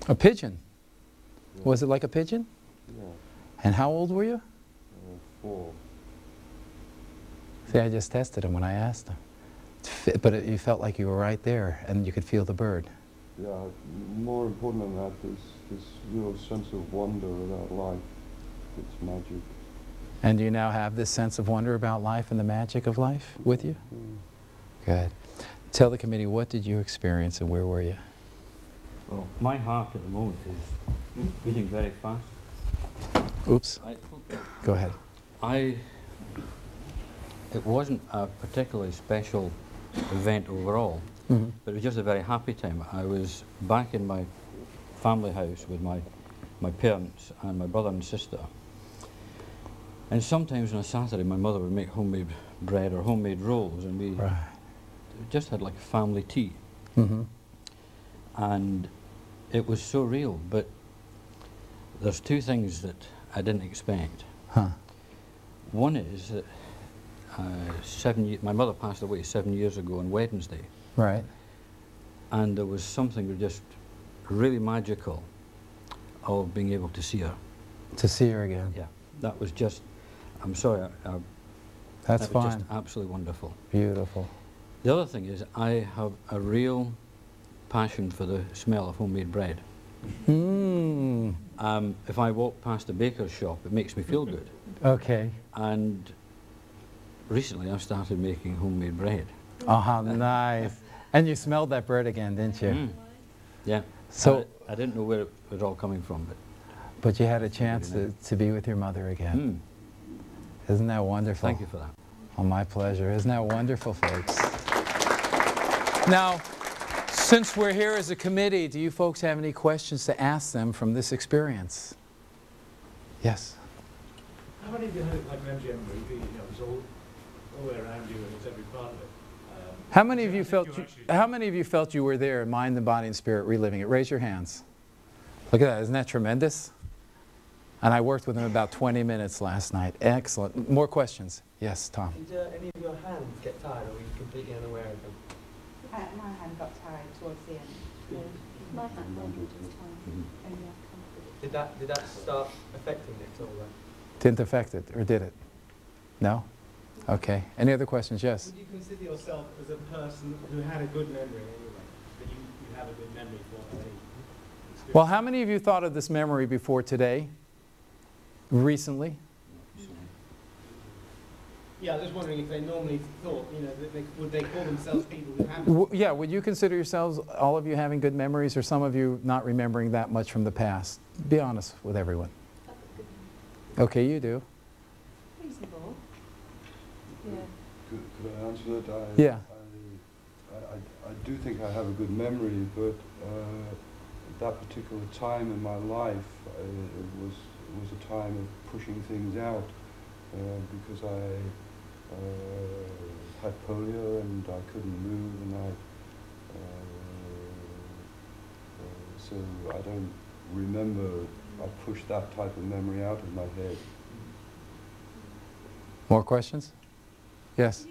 A pigeon? Yeah. Was it like a pigeon? Yeah. And how old were you? 4. See, I just tested him when I asked him. But you felt like you were right there and you could feel the bird. Yeah, more important than that, this real sense of wonder about life. It's magic. And do you now have this sense of wonder about life and the magic of life with you? Mm. Good. Tell the committee, what did you experience and where were you? Well, my heart at the moment is beating very fast. Oops. Go ahead. It wasn't a particularly special event overall, Mm-hmm. but it was just a very happy time. I was back in my family house with my parents and my brother and sister. And sometimes on a Saturday, my mother would make homemade bread or homemade rolls, and we just had like a family tea. Mm-hmm. And it was so real, but there's 2 things that I didn't expect. Huh. One is that my mother passed away 7 years ago on Wednesday. Right. And there was something just really magical of being able to see her. To see her again. Yeah, that was just, I'm sorry, That's that was fine. just absolutely wonderful. Beautiful. The other thing is I have a real passion for the smell of homemade bread. Mm. If I walk past a baker's shop, it makes me feel good. Okay. And recently I've started making homemade bread. Oh, how nice. And you smelled that bread again, didn't you? Mm. Yeah. So I didn't know where it was all coming from, but you had a chance really nice. to be with your mother again. Mm. Isn't that wonderful? Thank you for that. Oh, my pleasure. Isn't that wonderful, folks? Now, since we're here as a committee, do you folks have any questions to ask them from this experience? Yes? How many of you had like an MGM movie, it was all the way around you and it was every part of it? How many of you felt you were there in mind, and body, and spirit, reliving it? Raise your hands. Look at that. Isn't that tremendous? And I worked with him about 20 minutes last night. Excellent. More questions? Yes, Tom. Did any of your hands get tired, or were you completely unaware of them? My hand got tired towards the end. My hand wasn't just tired. Did that start affecting it at all then? Didn't affect it, or did it? No? Okay. Any other questions? Yes? Would you consider yourself as a person who had a good memory anyway? That you have a good memory for any experience? Well, how many of you thought of this memory before today? Recently? Yeah, I was just wondering if they normally thought, would they call themselves people who have it? Yeah, would you consider yourselves, all of you, having good memories, or some of you not remembering that much from the past? Be honest with everyone. Okay, you do. Reasonable. Yeah. Could I answer that? Yeah. I do think I have a good memory, but that particular time in my life was a time of pushing things out because I had polio and I couldn't move, and so I don't remember. I pushed that type of memory out of my head. More questions? Yes?